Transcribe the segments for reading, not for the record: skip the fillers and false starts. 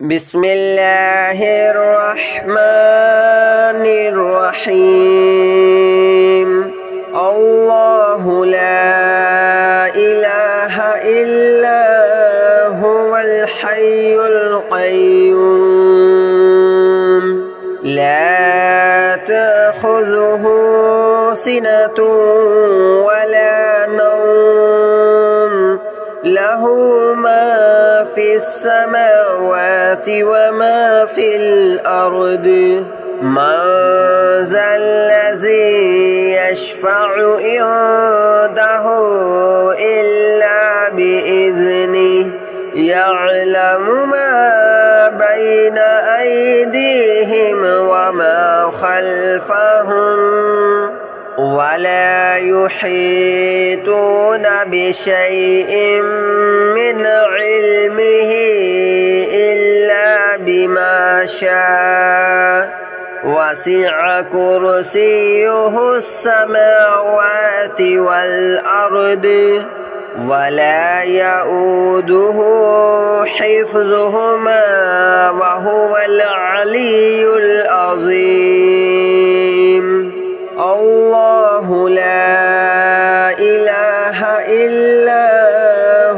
بسم الله الرحمن الرحيم الله لا إله إلا هو الحي القيوم لا تأخذه سنة ولا نوم له ما في السماوات وما في الأرض من ذا الذي يشفع عنده إلا بإذنه يعلم ما بين أيديهم وما خلفهم ولا يحيطون بشيء من علمه إلا بما شاء وسع كرسيه السماوات والأرض ولا يؤوده حفظهما وهو العلي العظيم الله لا إله إلا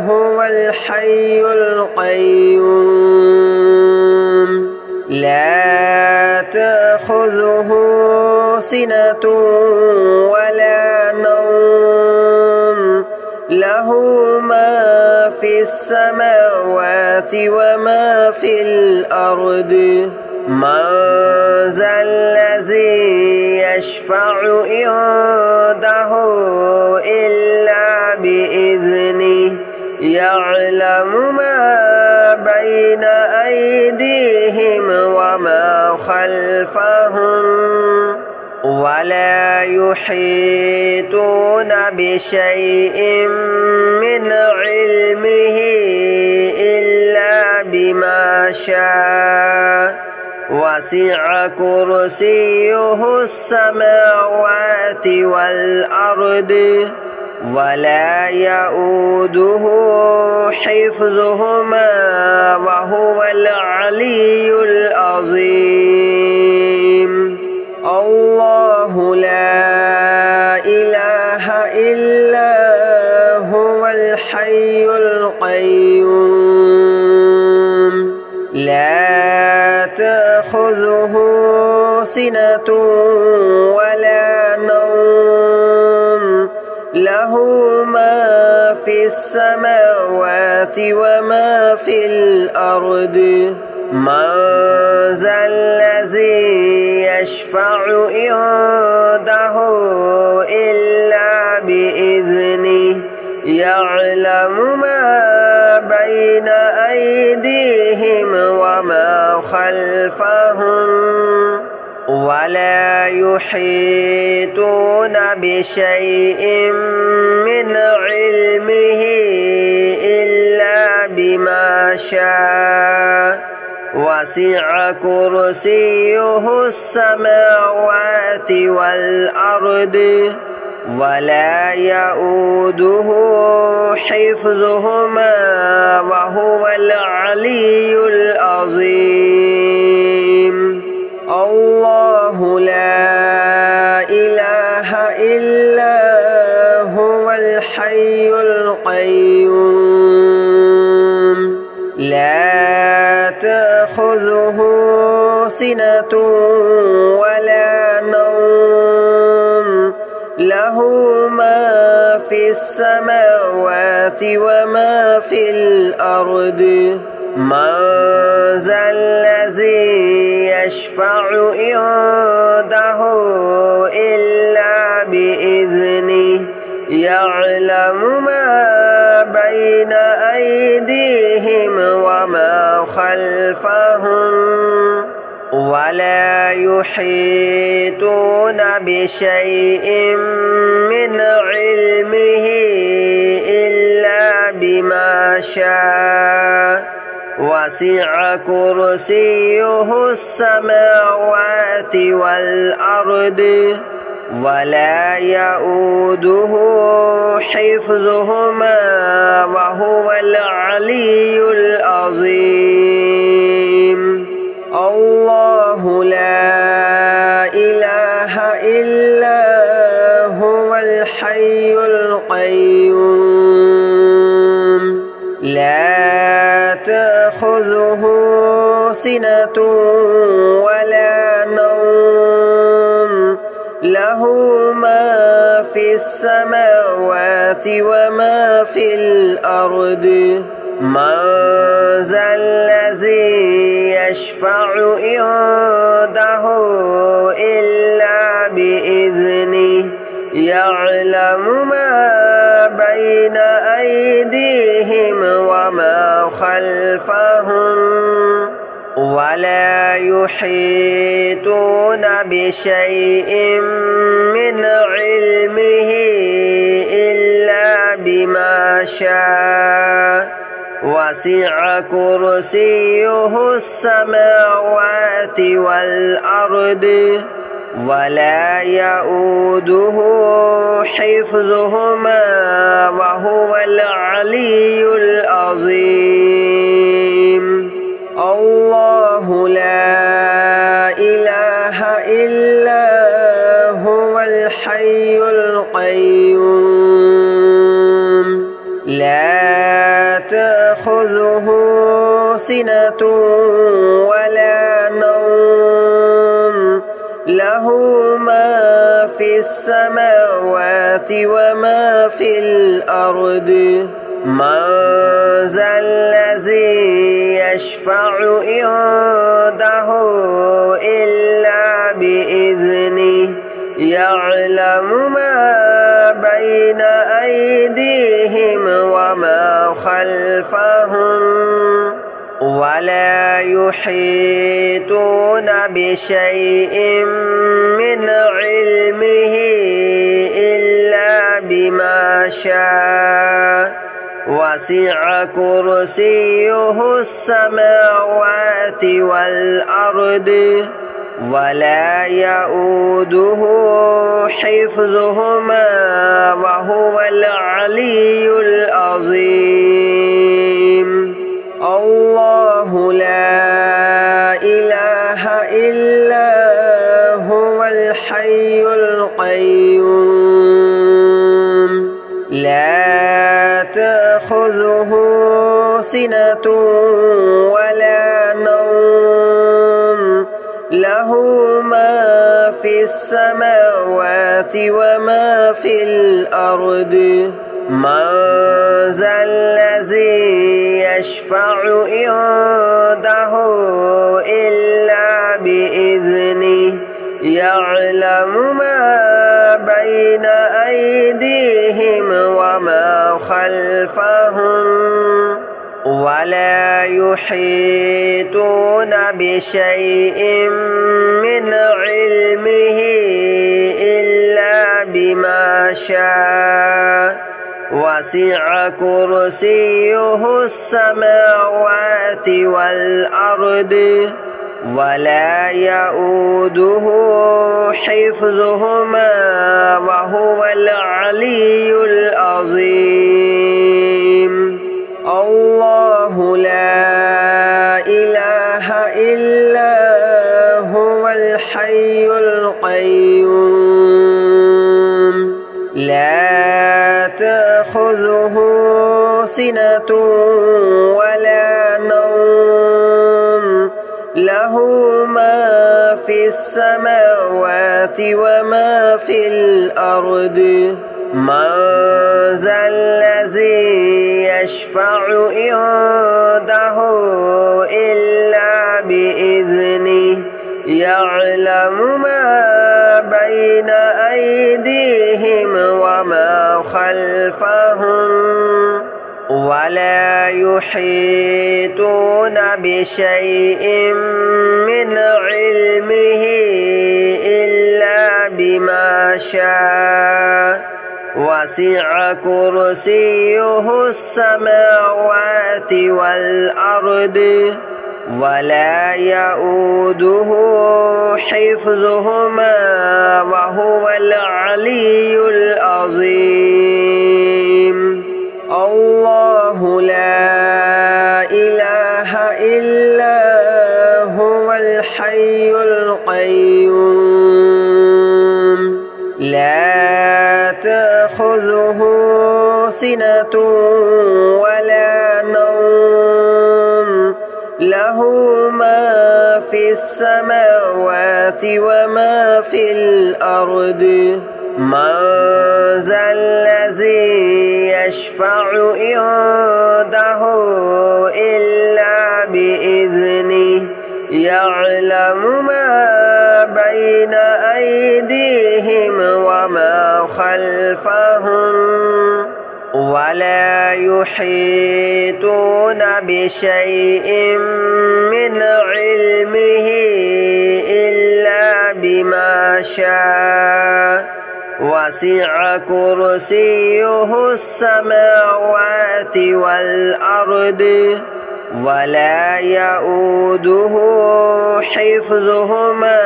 هو الحي القيوم لا تأخذه سنة ولا نوم له ما في السماوات وما في الأرض من ذا الذي يشفع عنده إلا بإذنه يعلم ما بين أيديهم وما خلفهم ولا يحيطون بشيء من علمه إلا بما شاء وسع كرسيه السماوات والأرض ولا يؤوده حفظهما وهو العلي العظيم الله لا إله إلا هو الحي القيوم لا تأخذه سنة ولا نوم له ما في السماوات وما في الأرض من ذا الذي يشفع عنده إلا بإذنه يعلم ما بين أيديهم وما خلفهم ولا يحيطون بشيء من علمه إلا بما شاء وسع كرسيه السماوات والأرض ولا يؤوده حفظهما وهو العلي العظيم الله لا إله إلا هو الحي القيوم لا تأخذه سنة ولا نوم له ما في السماوات وما في الأرض من ذا الذي يشفع عنده إلا بإذنه يعلم ما بين أيديهم وما خلفهم ولا يحيطون بشيء من علمه إلا بما شاء وسع كرسيه السماوات والأرض ولا يؤوده حفظهما وهو العلي العظيم. تأخذه سنة ولا نوم له ما في السماوات وما في الأرض من ذا الذي يشفع عنده إلا بإذنه يعلم ما بين أيديهم وما خلفهم ولا يحيطون بشيء من علمه إلا بما شاء وسع كرسيه السماوات والأرض ولا يؤوده حفظهما وهو العلي العظيم الله لا إله إلا هو الحي القيوم لا تأخذه سنة ولا نوم له ما في السماوات وما في الأرض من ذا الذي يشفع عنده إلا بإذنه يعلم ما بين أيديهم وما خلفهم ولا يحيطون بشيء من علمه إلا بما شاء وسع كرسيه السماوات والأرض ولا يؤوده حفظهما وهو العلي العظيم الله لا إله إلا هو الحي القيوم لا تأخذه سنة ولا نوم له ما في السماوات وما في الأرض من ذا الذي يشفع عنده إلا بإذنه يعلم ما بين أيديهم وما خلفهم ولا يحيطون بشيء من علمه إلا بما شاء وسع كرسيه السماوات والأرض ولا يؤوده حفظهما وهو العلي العظيم الله لا إله إلا هو الحي القيوم لا تأخذه سنة ولا نوم له ما في السماوات وما في الأرض من ذا الذي يشفع عنده إلا بإذنه يعلم ما بين أيديهم وما خلفهم ولا يحيطون بشيء من علمه إلا بما شاء وسع كرسيه السماوات والأرض ولا يؤوده حفظهما وهو العلي العظيم الله لا إله إلا هو الحي القيوم لا تأخذه سنة ولا نوم له له ما في السماوات وما في الأرض من ذا الذي يشفع عنده إلا بإذنه يعلم ما بين أيديهم وما خلفهم ولا يحيطون بشيء من علمه إلا بما شاء وسع كرسيه السماوات والأرض ولا يؤوده حفظهما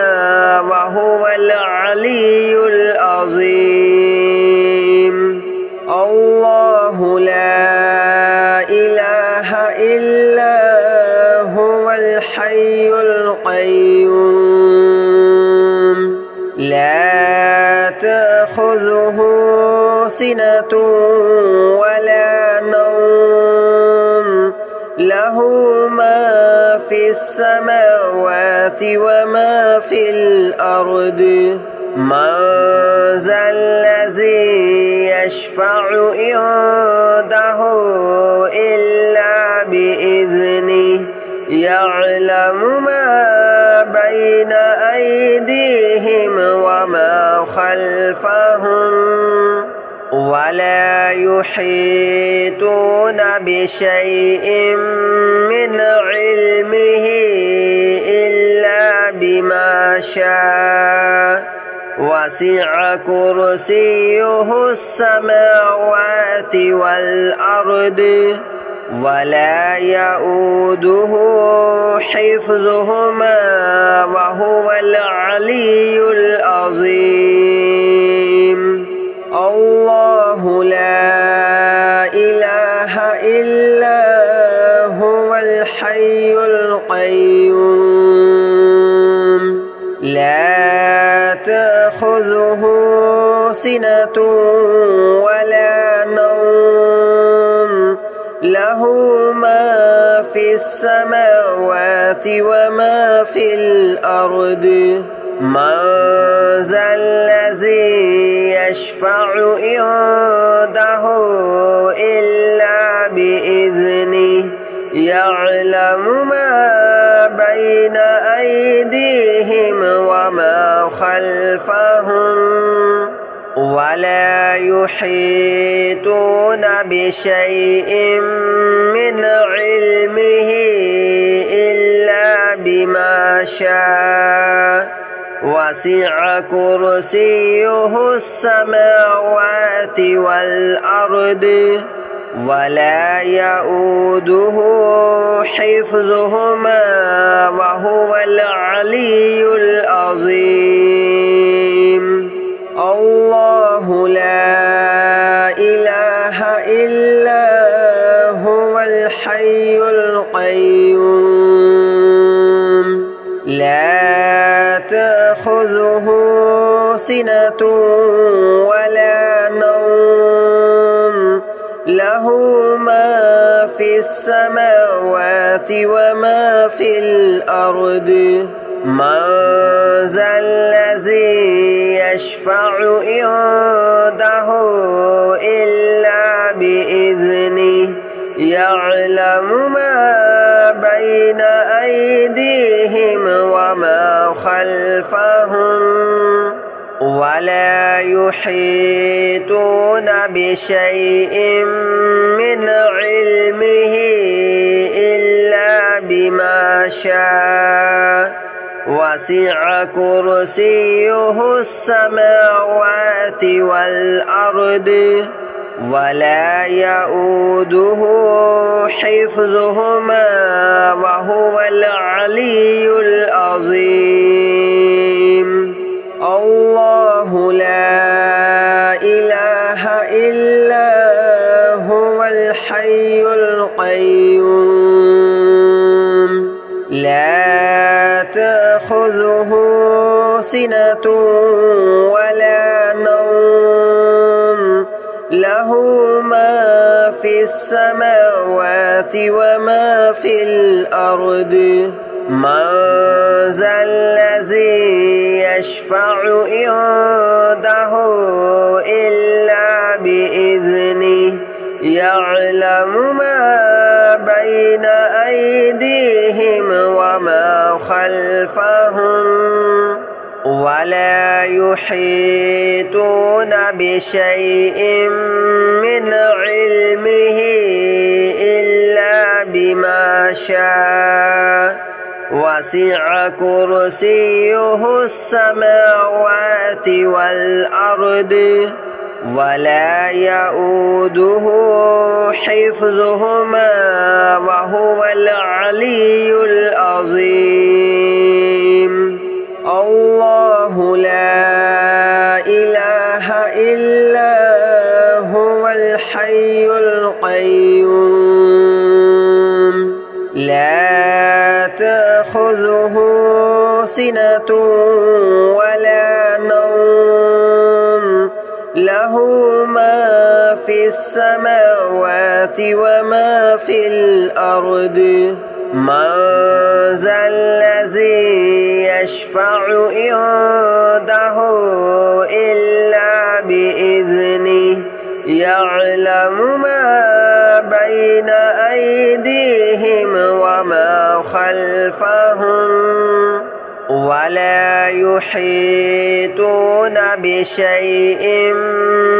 وهو العلي العظيم الله لا إله إلا هو الحي القيوم لا تأخذه سنة ولا نوم له ما في السماوات وما في الأرض من ذا الذي يشفع عنده إلا بإذنه يعلم ما بين أيديهم وما خلفهم ولا يحيطون بشيء من علمه إلا بما شاء وسع كرسيه السماوات والأرض ولا يؤوده حفظهما وهو العلي العظيم الله لا إله إلا هو الحي القيوم لا تأخذه سنة ولا نوم له ما في السماوات وما في الأرض من ذا الذي يشفع عنده إلا بإذنه يعلم ما بين أيديهم وما خلفهم ولا يحيطون بشيء من علمه إلا بما شاء وسع كرسيه السماوات والأرض ولا يؤوده حفظهما وهو العلي العظيم الله لا إله إلا هو الحي القيوم لا تأخذه سنة ولا نوم له ما في السماوات وما في الأرض من ذا الذي يشفع عنده إلا بإذنه يعلم ما بين أيديهم وما خلفهم ولا يحيطون بشيء من علمه إلا بما شاء وسع كرسيه السماوات والأرض ولا يؤوده حفظهما وهو العلي العظيم الله لا إله إلا هو الحي القيوم لا تأخذه سنة ولا نوم له له ما في السماوات وما في الأرض من ذا الذي يشفع عنده إلا بإذنه يعلم ما بين أيديهم وما خلفهم ولا يحيطون بشيء من علمه إلا بما شاء وسع كرسيه السماوات والأرض ولا يؤوده حفظهما وهو العلي العظيم الله لا إله إلا هو الحي القيوم لا تأخذه سنة ولا نوم له ما في السماوات وما في الأرض من ذا الذي يشفع عنده إلا بإذنه يعلم ما بين أيديهم وما خلفهم ولا يحيطون بشيء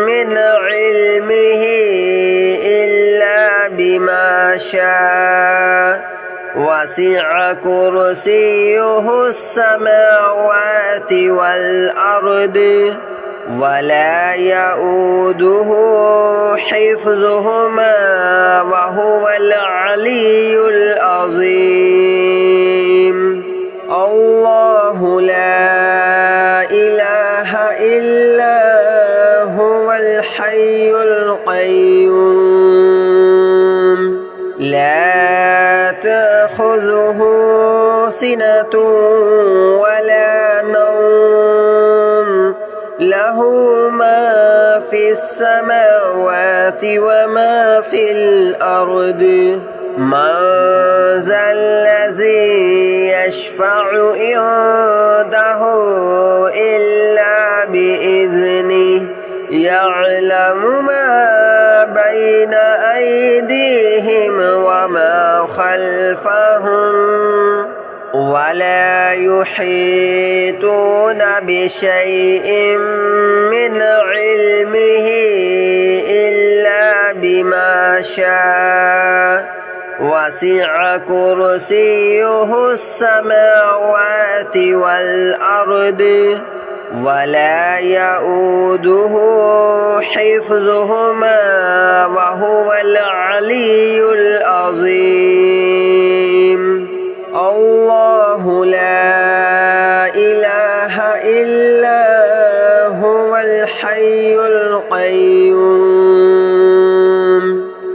من علمه إلا بما شاء وسع كرسيه السماوات والأرض ولا يؤوده حفظهما وهو العلي العظيم الله لا إله إلا هو الحي القيوم لا تأخذه سنة ولا نوم له ما في السماوات وما في الأرض من ذا الذي يشفع عنده إلا بإذنه يعلم ما بين أيديهم وما خلفهم ولا يحيطون بشيء من علمه إلا بما شاء وسع كرسيه السماوات والأرض ولا يؤوده حفظهما وهو العلي العظيم الله لا إله إلا هو الحي القيوم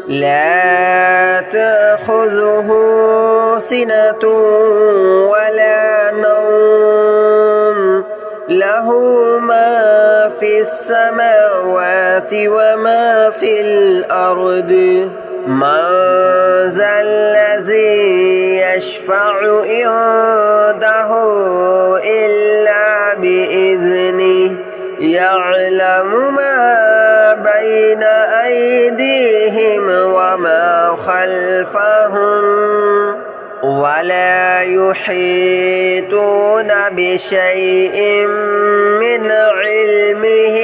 لا تأخذه سنة ولا نوم له ما في السماوات وما في الأرض من ذا الذي يشفع عنده إلا بإذنه يعلم ما بين أيديهم وما خلفهم ولا يحيطون بشيء من علمه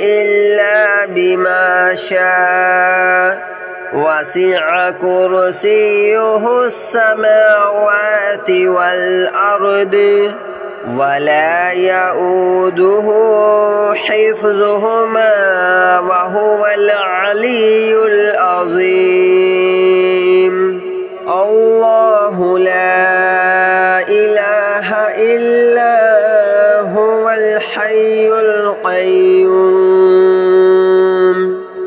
إلا بما شاء وسع كرسيه السماوات والأرض ولا يؤوده حفظهما وهو العلي العظيم الله لا إله إلا هو الحي القيوم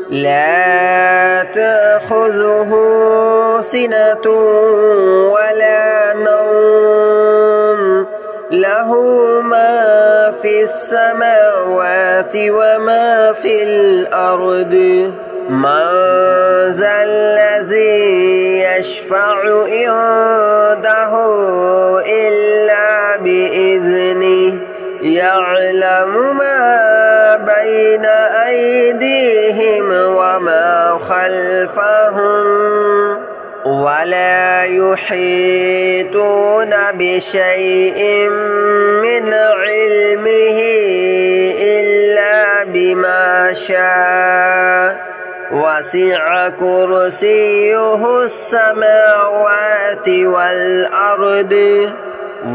لا تأخذه سنة ولا نوم له ما في السماوات وما في الأرض من ذا الذي يشفع عنده إلا بإذنه يعلم ما بين أيديهم وما خلفهم ولا يحيطون بشيء من علمه إلا بما شاء وسع كرسيه السماوات والأرض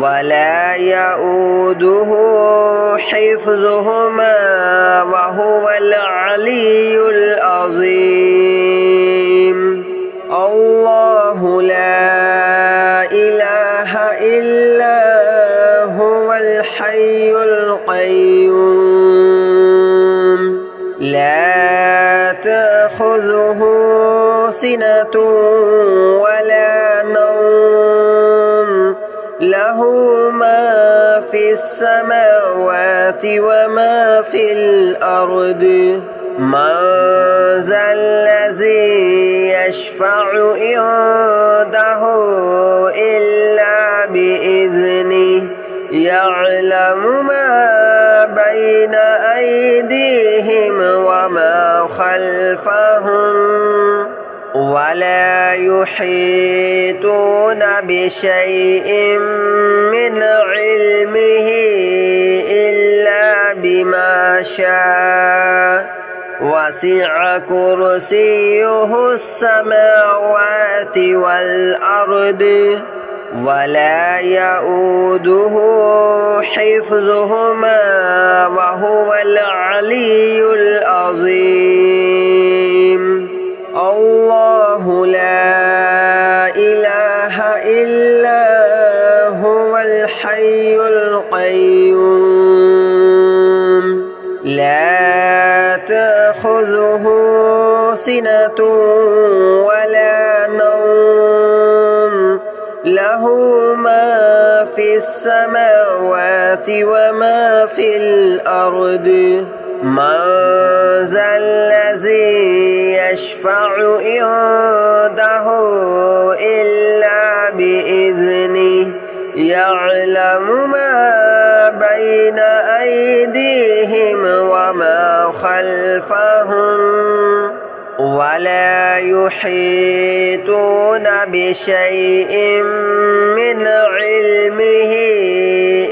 ولا يؤوده حفظهما وهو العلي العظيم الله لا إله إلا هو الحي القيوم لا تأخذه سنة ولا نوم له ما في السماوات وما في الأرض من ذا الذي يشفع عنده إلا بإذنه يعلم ما بين أيديهم وما خلفهم ولا يحيطون بشيء من علمه إلا بما شاء وسع كرسيه السماوات والأرض ولا يؤوده حفظهما وهو العلي العظيم الله لا إله إلا هو الحي القيوم لا تأخذه سنة ولا نوم له ما في السماوات وما في الأرض من ذا الذي يشفع عنده إلا بإذنه يعلم ما بين أيديهم وما خلفهم ولا يحيطون بشيء من علمه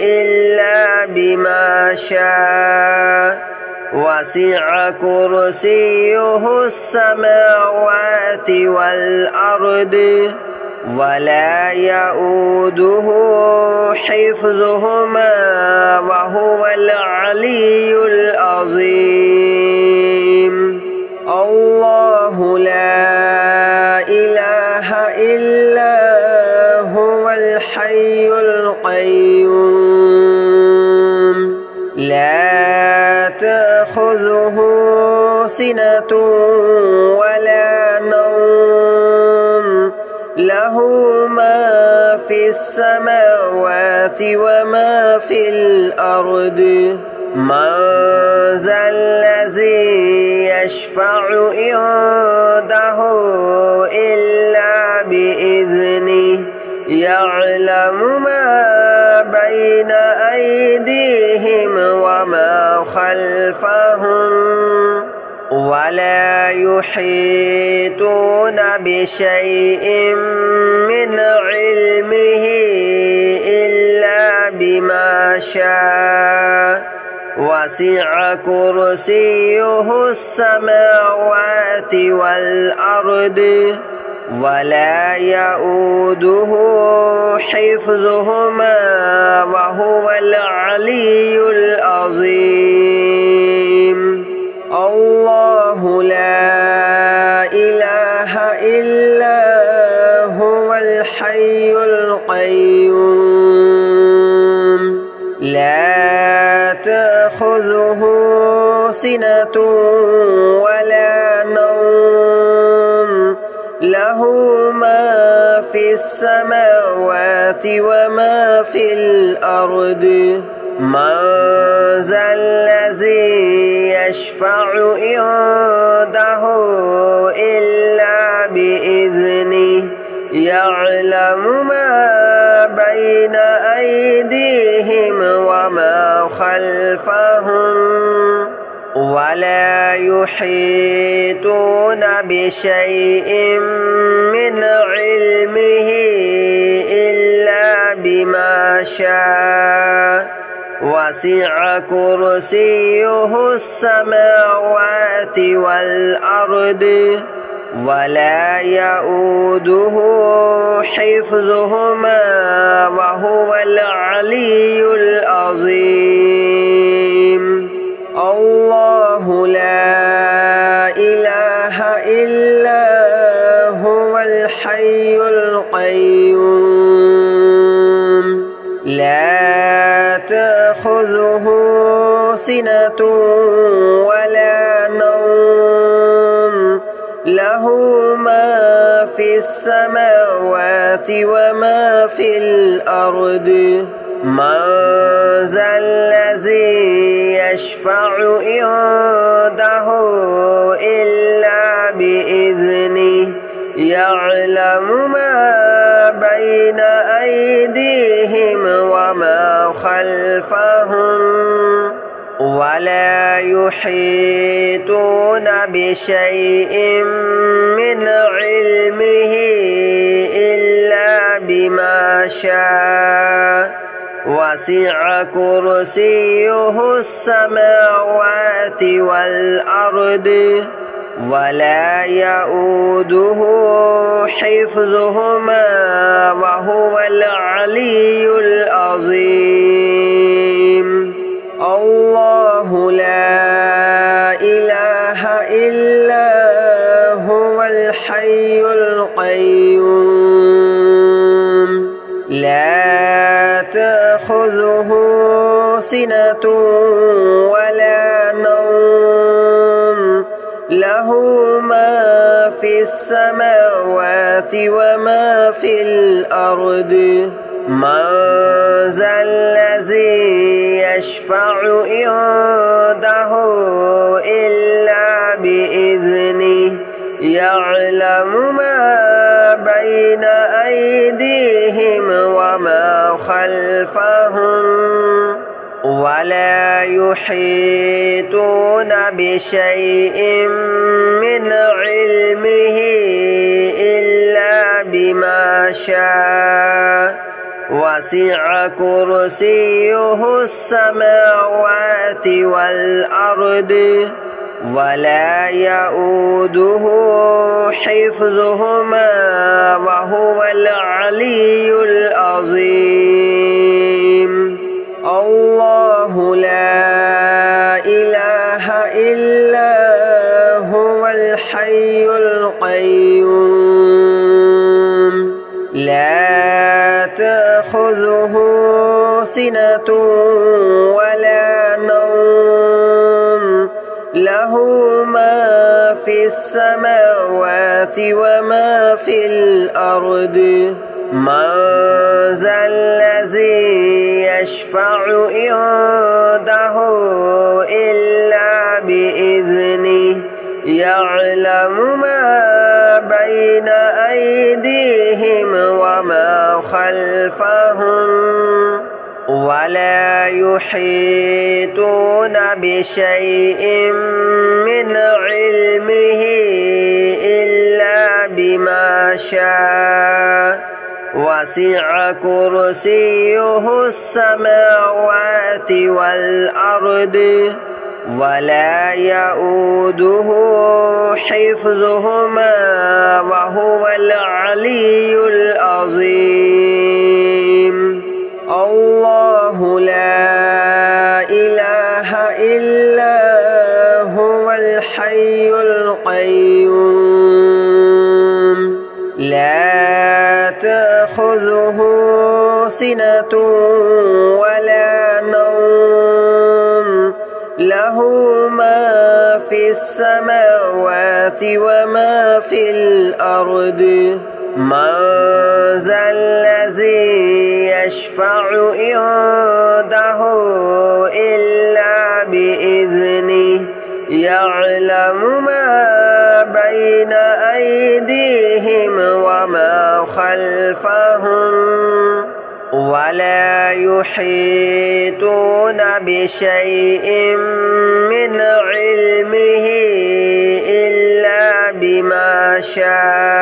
إلا بما شاء وسع كرسيه السماوات والأرض ولا يؤوده حفظهما وهو العلي العظيم الله لا إله إلا هو الحي القيوم لا تأخذه سنة ولا نوم له ما في السماوات وما في الأرض من ذا الذي يشفع عنده إلا بإذنه يعلم ما بين أيديهم وما خلفهم ولا يحيطون بشيء من علمه إلا بما شاء وسع كرسيه السماوات والأرض ولا يؤوده حفظهما وهو العلي العظيم الله لا إله إلا هو الحي القيوم لا تأخذه سنة ولا نوم له ما في السماوات وما في الأرض من ذا الذي يشفع عنده إلا بإذنه يعلم ما بين أيديهم وما خلفهم ولا يحيطون بشيء من علمه إلا بما شاء وسع كرسيه السماوات والأرض ولا يؤوده حفظهما وهو العلي العظيم الله لا إله إلا هو الحي القيوم لا تأخذه سنة ولا نوم له ما في السماوات وما في الأرض من ذا الذي يشفع عنده إلا بإذنه يعلم ما بين أيديهم وما خلفهم ولا يحيطون بشيء من علمه إلا بما شاء وسع كرسيه السماوات والأرض ولا يؤوده حفظهما وهو العلي العظيم الله لا إله إلا هو الحي القيوم لا تأخذه سنة ولا نوم له ما في السماوات وما في الأرض من ذا الذي يشفع عنده إلا بإذنه يعلم ما بين أيديهم وما خلفهم ولا يحيطون بشيء من علمه إلا بما شاء وسع كرسيه السماوات والأرض ولا يؤوده حفظهما وهو العلي العظيم الله لا إله إلا هو الحي القيوم لا تأخذه سنة ولا نوم له ما في السماوات وما في الأرض من ذا الذي يشفع عنده إلا بإذنه يعلم ما بين أيديهم وما خلفهم ولا يحيطون بشيء من علمه إلا بما شاء وسع كرسيه السماوات والأرض ولا يؤوده حفظهما وهو العلي العظيم الله لا إله إلا هو الحي القيوم لا تأخذه سنة ولا نوم له ما في السماوات وما في الأرض من ذا الذي يشفع عنده إلا بإذنه يعلم ما بين أيديهم وما خلفهم ولا يحيطون بشيء من علمه إلا بما شاء